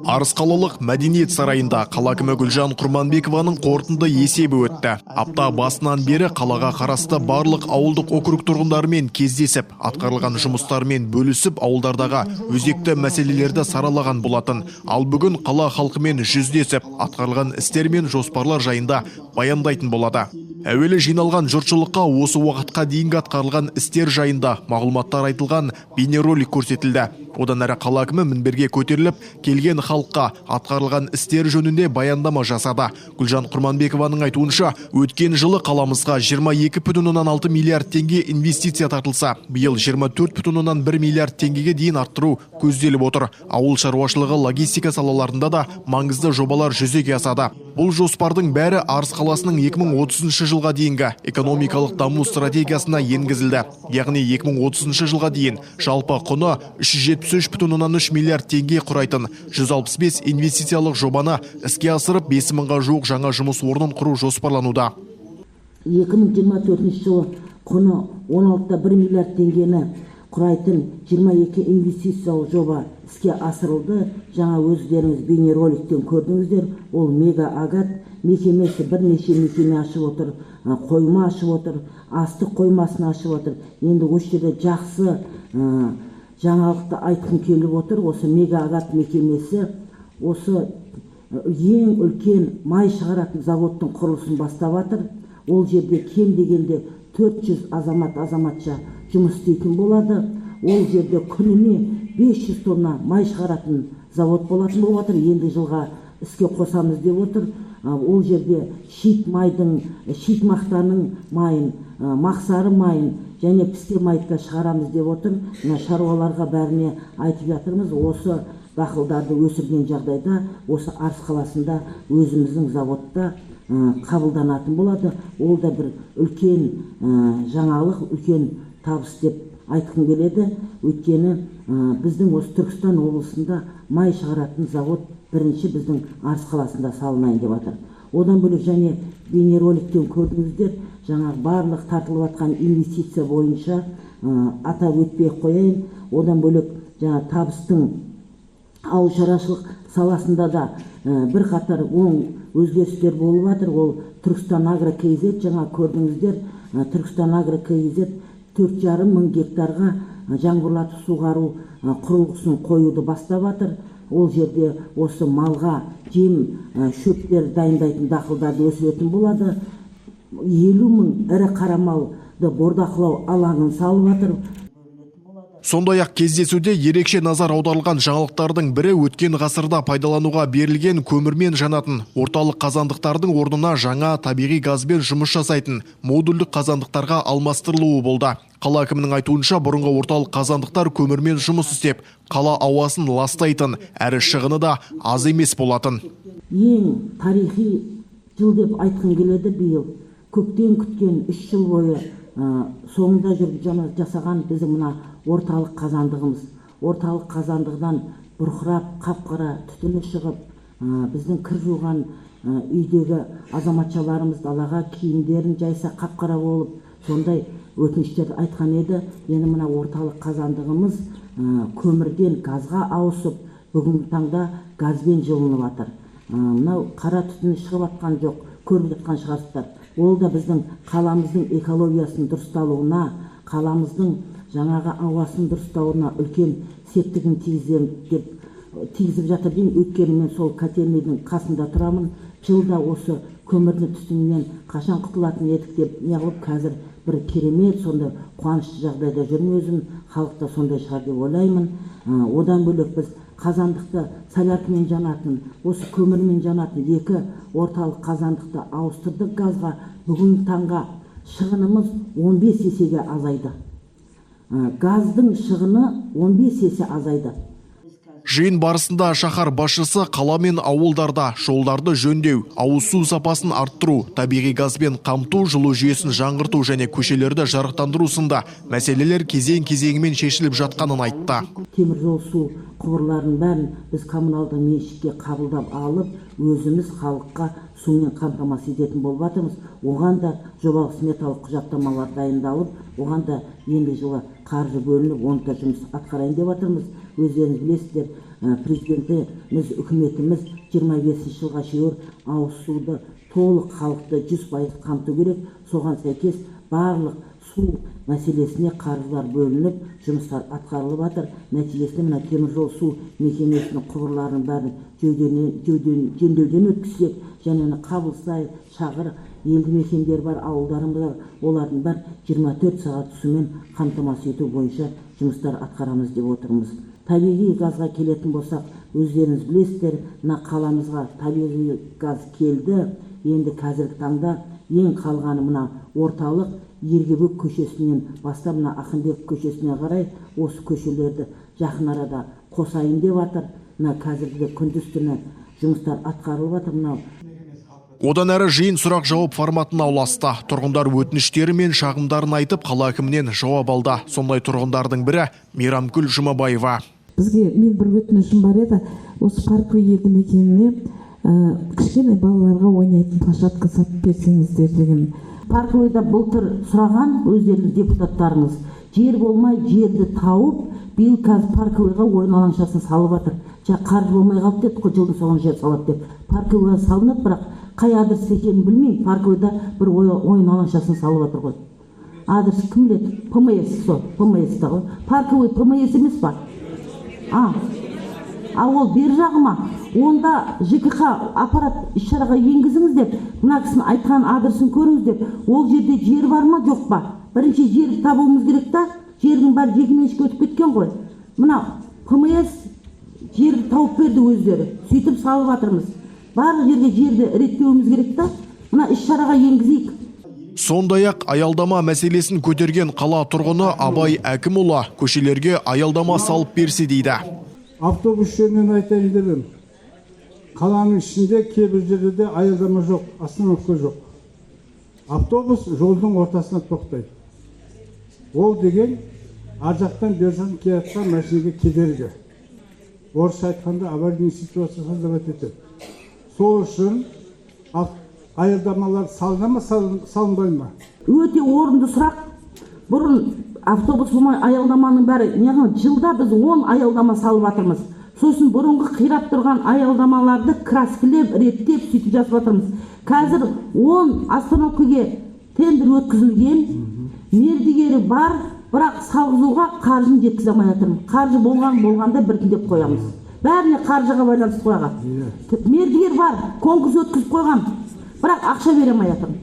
Арыс қалалық мәдениет сарайында қала әкімі Гүлжан Құрманбекованың қорытынды есебі өтті. Апта басынан бері қалаға қарасты барлық ауылдық округ тұрғындарымен кездесіп, атқарылған жұмыстармен бөлісіп, ауылдардағы өзекті мәселелерді саралаған болатын. Ал бүгін қала халқымен жүздесіп, атқарылған істер мен жоспарлар жайында баяндайтын болады. Әуелі жиналған жұртшылыққа осы уақытқа дейінгі атқарылған істер жайында мағлұматтар айтылған бейнеролик көрсетілді. Одан әрі қала әкімі мінберге көтеріліп, келген халыққа атқарылған істер жөнінде баяндама жасады. Гүлжан Құрманбекованың айтуынша, өткен жылы қаламызға 22,6 миллиард теңге инвестиция тартылса, биыл 24,1 миллиард теңгеге дейін арттыру көзделіп отыр. Ауыл шаруашылығы, логистика салаларында да маңызды жобалар жүзеге асады. Бұл жоспардың бәрі Арыс қаласының 2030 жылға дейінгі экономикалық даму стратегиясына енгізілді. Яғни 2030 жылға дейін жалпы құны 373,3 миллиард теңге құрайтын 165 инвестициялық жобаны іске асырып 5 мыңға жуық жаңа жұмыс орнын құру жоспарлануда. 2024 жылы құны 16,1 миллиард теңгені құрайтын 22 инвестициялық жоба іске асырылды. Жаңа өздеріңіз бейнероликтен көрдіңіздер. Ол Мега Агат мекемесі бірнеше мекеме ашып отыр, қойма ашып отыр, астық қоймасын ашып отыр. Енді осы жерде жақсы жаңалықты айтқым келіп отыр. Осы Мега Агат мекемесі осы ең үлкен май шығаратын заводтың құрылысын бастап жатыр. Ол жерде кем дегенде 400 азаматша жұмыс істейтін болады. Ол жерде күніне 500 тонна май шығаратын завод болатын болып отыр. Енді жылға іске қосамыз деп отыр. Ол жерде шит мақтаның майын, мақсары майын және пісте майытқа шығарамыз деп отыр. Шаруаларға бәріне айтып жатырмыз. Осы дақылдарды өсірген жағдайда осы Арыс қаласында өзіміздің заводта қабылданатын болады. Ол да бір үлкен жаңалық, үлкен табыс деп айтқым келеді. Өйткені біздің осы Түркістан облысында май шығаратын завод бірінші біздің Арыс қаласында салынайын деп жатыр. Одан бөлек және бейнероликтен көрдіңіздер, жаңағы барлық тартылып жатқан инвестиция бойынша атап өтпей қояйын. Одан бөлек жаңа табыстың ауыл шаруашылық саласында да бір қатар оң өзгерістер болып жатыр. Ол Түркістан Агро КЗ, жаңа көрдіңіздер, Түркістан Агро КЗ 4,5 мың гектарға жаңбырлатып суғару құрылғысын қоюды бастап жатыр. Ол жерде осы малға жем шөптер дайындайтын дақылдарды өсіретін болады. 50 мың ірі қара малды бордақылау алаңын салып жатыр. Сондай-ақ кездесуде ерекше назар аударылған жаңалықтардың бірі өткен ғасырда пайдалануға берілген көмірмен жанатын орталық қазандықтардың орнына жаңа табиғи газбен жұмыс жасайтын модульдік қазандықтарға алмастырылуы болды. Қала әкімінің айтуынша, бұрынғы орталық қазандықтар көмірмен жұмыс істеп, қала ауасын ластайтын, әрі шығыны да аз емес болатын. Ең тарихи жыл деп айтқым келеді биыл. Көптен күткен 3 жыл бойы соңында жүріп жасаған біздің мына орталық қазандығымыз. Орталық қазандығынан бұрқырап, қап-қара түтіні шығып, біздің кір жуған үйдегі азаматшаларымыз далаға киімдерін жайса қап-қара болып, сондай өтініштерді айтқан еді. Енді мына орталық қазандығымыз көмірден газға ауысып, бүгінгі таңда газбен жылынып жатыр. Мынау қара түтіні шығып жатқан жоқ, көріп жатқан шығарсыздар. Ол да біздің қаламыздың экологиясының дұрысталуына, қаламыздың жаңағы ауасын дұрыстауына үлкен септігін тигізіп жатыр деймін. Өйткені мен сол котельныйдың қасында тұрамын. Жылда осы көмірлі түтіннен қашан құтылатын едік деп неғылып, қазір бір керемет сондай қуанышты жағдайда жүрмін өзім. Халықта сондай шығар деп ойлаймын. Одан бөлек біз қазандықты соляркамен жанатын, осы көмірмен жанатын 2 орталық қазандықты ауыстырдық газға. Бүгін таңға шығынымыз 15 есеге азайды. Газдың шығыны 15 есе азайды. Жиын барысында шаһар басшысы қала мен ауылдарда жолдарды жөндеу, ауыз су сапасын арттыру, табиғи газбен қамту, жылу жүйесін жаңғырту және көшелерді жарықтандыру сынды мәселелер кезең-кезеңімен шешіліп жатқанын айтты. Темір жол су құбырларын бәрін біз коммуналдық меншікке қабылдап алып, өзіміз халыққа сумен қамтамасыз ететін болып жатырмыз. Оған да жобалық сметалық құжаттамалар дайындалып, оған да енді жылы қаржы бөлініп, оны да жұмыс атқарайын деп жатырмыз. Өздеріңіз білесіздер, президентimiz, үкіметіміз 25 жылға шейін ауыз суды толық халықты 100% қамту керек. Соған сәйкес барлық су мәселесіне қаржылар бөлініп, жұмыстар атқарылып жатыр. Нәтижесінде мына теміржол су мекемесінің құбырларын бәрін жөндеуден өткізсек, және Қабылсай, Шағыр елді мекендер бар, ауылдарымыз бар, олардың бар 24 сағат сумен қамтамасыз ету бойынша жұмыстар атқарамыз деп отырмыз. Табиғи газға келетін болсақ, өздеріңіз білесіздер, мына қаламызға табиғи газ келді. Енді қазіргі таңда ең қалғаны мына орталық Ергебек көшесінен бастап мына Ақынбек көшесіне қарай осы көшелерді жақын арада қосайын деп жатыр. Мына қазіргі күндіз-түні жұмыстар атқарылып жатыр. Мынау Одан әрі жиын сұрақ жауап форматына ұласты. Тұрғындар өтініштері мен шағымдарын айтып, қала әкімінен жауап алды. Сондай тұрғындардың бірі Мейрамкүл Жұмабаева. Бізге мен бір өтінішім бар еді, осы Парковый елді мекеніне кішкене балаларға ойнайтын площадка сатып берсеңіздер деген. Парковыйда былтыр сұраған өздеріңіз депутаттарыңыз, жер болмай жерді тауып, биыл қазір Парковыйға ойын алаңшасын салып жатыр. Қаржы болмай қалды деді, жылдың соңына жер салады деп. Парковыйға салынады, бірақ қай адрес екенін білмеймін. Парковыйда бір ойын алаңшасын салып жатыр ғой. Адрес кім біледі? ПМС сол, ПМС-та ғой. Парковый ПМС емес па? Ол бер жағыма, онда ЖКХ аппарат іс-шараға енгізіңіз деп, мына кісінің айтқан адресін көріңіз деп, ол жерде жер бар ма, жоқ па? Бірінші жерді табуымыз керек та, жердің бәрі жекеменшікке өтіп кеткен ғой. Мына ПМС жерді тауып берді өздері, сөйтіп салып жатырмыз. Барлық жерге жерді реттеуіміз керек та, мына іс-шараға енгізейік. Сондай-ақ аялдама мәселесін көтерген қала тұрғыны Абай Әкімұлы көшелерге аялдама салып берсе дейді. Автобус жөнінен айтайын дедім. Қаланың ішінде кейбір жерлерде аялдама жоқ, остановка жоқ. Автобус жолдың ортасына тоқтайды. Ол деген ар жақтан бер жақтан келатқан машинаға кедергі. Орысша айтқанда аварийный ситуация создавать етеді. Сол үшін аялдамалар салына ма, салынбай ма? Өте орынды сұрақ. Бұрын автобус болмай аялдаманың бәрі, жылда біз 10 аялдама салып жатырмыз. Сосын бұрынғы қирап тұрған аялдамаларды краскілеп, реттеп, сөйтіп жасап жатырмыз. Қазір 10 остановкаға тендер өткізілген, мердігері бар, бірақ салғызуға қаржын жеткізе алмай жатырмыз. Қаржы болғанда біртіндеп қоямыз. Бәріне қаржыға байланысты қойған. Мердігер бар, конкурс өткізіп қойған, бірақ ақша бере алмай жатырмыз.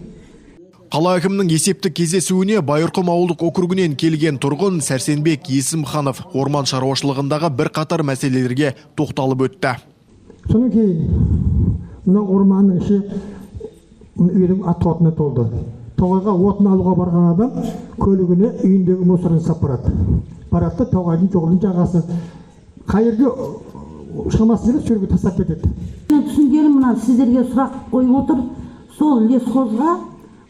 Қала әкімінің есептік кездесуіне Байырқұм ауылдық округінен келген тұрғын Сәрсенбек Есімханов орман шаруашылығындағы бір қатар мәселелерге тоқталып өтті. Содан кейін мына орманның іші үйдің ат-отына толды. Тоғайға отын алуға барған адам көлігіне үйіндегі мусорын сап барады. Барады да тоғайдың жолының жағасы қайырды шамасы келіп жерге тастап кетеді. Түсінгенім мына сіздерге сұрақ қойып отыр. Сол лесхозға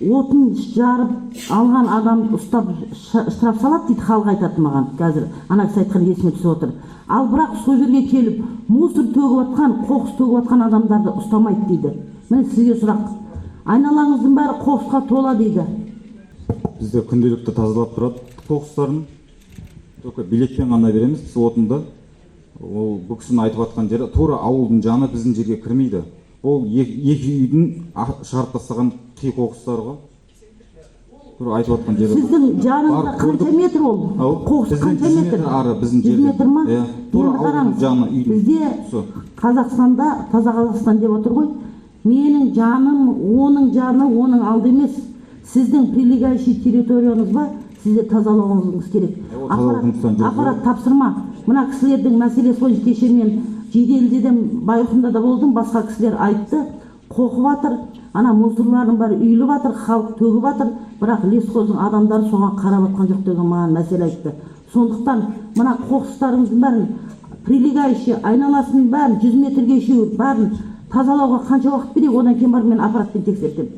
отын жарып алған адамды ұстап штраф салады дейді, халық айтады маған қазір. Ана кісі айтқан есіме түсіп отыр. Ал бірақ сол жерге келіп мусор төгіп жатқан, қоқыс төгіп жатқан адамдарды ұстамайды дейді. Міне сізге сұрақ. Айналаңыздың бәрі қоқысқа тола дейді. Бізде күнделікті тазалап тұрады қоқыстарын. Только билетпен ғана береміз біз отынды. Ол бұл кісінің айтып жатқан жері тура ауылдың жаны біздің жерге кірмейді. Ол екі үйдің шығарып тастаған қи қоқыстары ғой. Тура айтып жатқан жері. Сіздің жаныңызда қанша метр ол? Қоқыс қанша метр? Біздің жерде. 100 метр ма? Тура ауылдың жаны үйдің. Бізде Қазақстанда, таза Қазақстан деп отыр ғой. Менің жаным, оның жаны, оның алды емес. Сіздің прилегающий территорияңыз ба? Сізде тазалауыңыз керек. Аппарат тапсырма. Мына кісілердің мәселесі бойынша кеше мен жеделдедім, Байырқұмда да болдым, басқа кісілер айтты, қоқып жатыр, ана мусорлардың бәрі үйіліп жатыр, халық төгіп жатыр, бірақ лесхоздың адамдары соған қарап жатқан жоқ деген маған мәселе айтты. Сондықтан мына қоқыстарыңыздың бәрін, прилегающий айналасының бәрін 100 метрге шеуіп, бәрін тазалауға қанша уақыт берейік, одан кейін барып мен аппаратпен тексертем.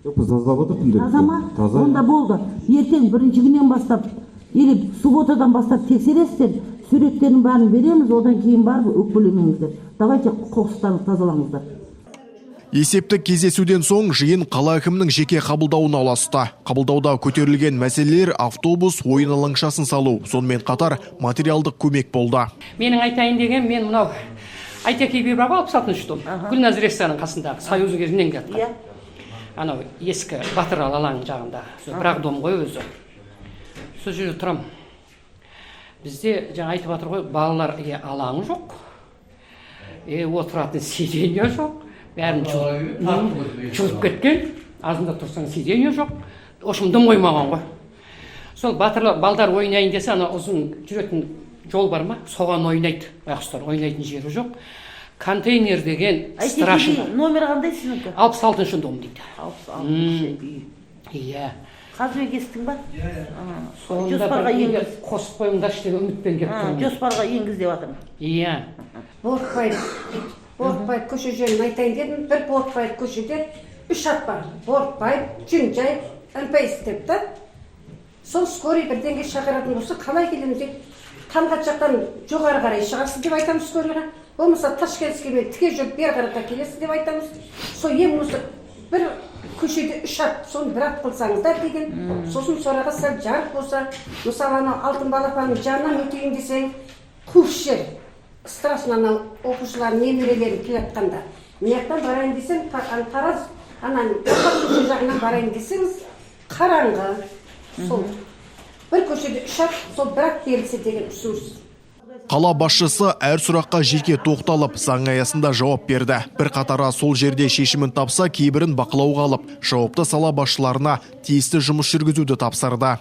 Жоқ, біз тазалап отырмын. Таза ма? Онда болды. Ертең бірінші күннен бастап, или субботадан бастап тексересіздер, суреттерін бәрін береміз, одан кейін барып өкпелемеңіздер. Давайте қоқыстарды тазалаңыздар. Есептік кездесуден соң жиын қала әкімінің жеке қабылдауына ұласты. Қабылдауда көтерілген мәселелер автобус ойын алаңшасын салу, сонымен қатар материалдық көмек болды. Менің айтайын деген, мен мынау Айтеке Бибрава 66 дом. Гүлназир Естаның қасындағы Союз кезінен кеткен. Анау ескі Батыр алаңының жағында. Бірақ дом ғой өзі. Сол жерде тұрам. Бізде жаңа айтып жатыр ғой, балалар алаңы жоқ. Отыратын сиденье жоқ. Бәрін жұлып кеткен. Азында тұрсаң сиденье жоқ. Ошым дым қоймаған ғой. Сол балдар ойнайын десе, ана ұзын жүретін жол бар ма? Соған ойнайды. Байқұстар ойнайтын жері жоқ. Контейнер деген страшно. Номер қандай сізнікі? 66 дом дейді. 66 үй. Иә. Қазір естің ба? Жоспарға енгіз. Қосып қойыңдар іштегі үмітпен келіп тұрмын. Жоспарға енгіз деп жатырмын. Иә. Борықбаев көше жерін айтайын дедім. Бір Борықбаев көшеде 3 ат бар. Борықбаев, Жүнжай, МПС деп та. Сол скорый бірденге шақыратын болса, қалай келеміз деп, Тамғат жақтан жоғары қарай шығасыз деп айтамыз скорыйға. Болмаса Ташкентке мен тіке жүріп бер қараққа келесіз деп айтамыз. Сол ең осы бір көшеде 3 ат, соны бір ат қылсаңыздар деген. Сосын сораға сәл жарық болса, мысалы анау алтын балапанның жанынан өтейін десең, қуыс жер. Страшно анау оқушылар немерелерін келатқанда. Мияқтан барайын десең, Тараз анан көше жағынан барайын десеңіз, қараңғы. Сол бір көшеде 3 ат, сол бір ат берілсе деген ұсыныс. Қала басшысы әр сұраққа жеке тоқталып, заң аясында жауап берді. Бір қатара сол жерде шешімін тапса, кейбірін бақылауға алып, жауапты сала басшыларына тиісті жұмыс жүргізуді тапсырды.